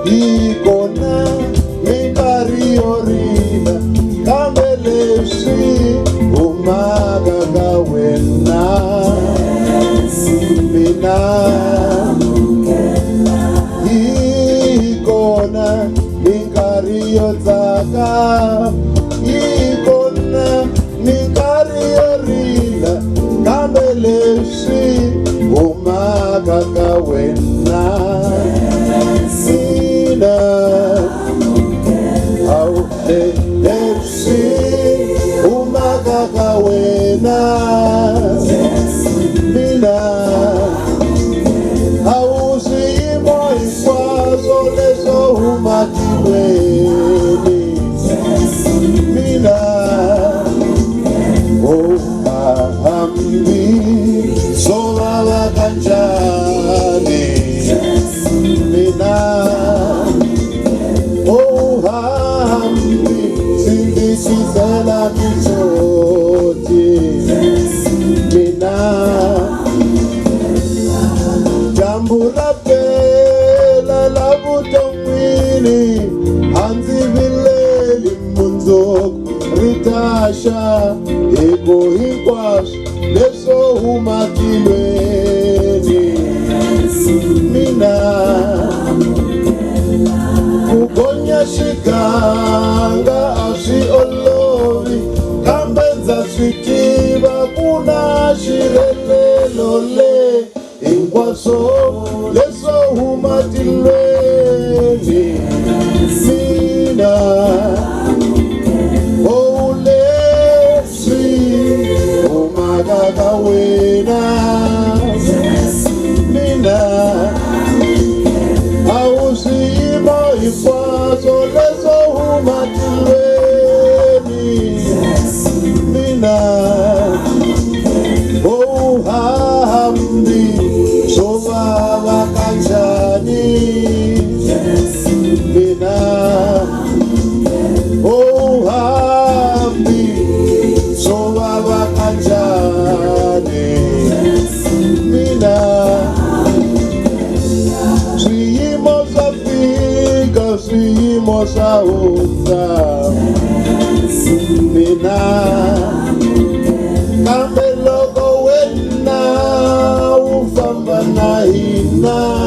ikona minkarhi yo rila kambe leswi humaka ka wena mina ikona minkarhi yo tsaka ikona minkarhi yo rila kambe leswi humaka ka wena mina leswi humaka ka wena mina swiyimo hinkwaswo leswo humakilweni mina hambi swo vava kanjani mina hambi sindikizela mihloti mina jambu ra phela la vuton'wini a ndzi vileli mundzuku ri taxa hiko hinkwaswo leswo humakilweni mina ku gonya xiganga a swi olovi kambe ndza swi tiva ku na xirhelelo le hinkwaswo leswo humakilweni mina leswi humaka ka wena mina swiyimo hinkwaswo leswo humakilweni mina hambi swo vava kanjani mina hambi swo vava kanjani mina swiyimo swa fika swiyimo swa hundza mina kambe loko wena u famba na hina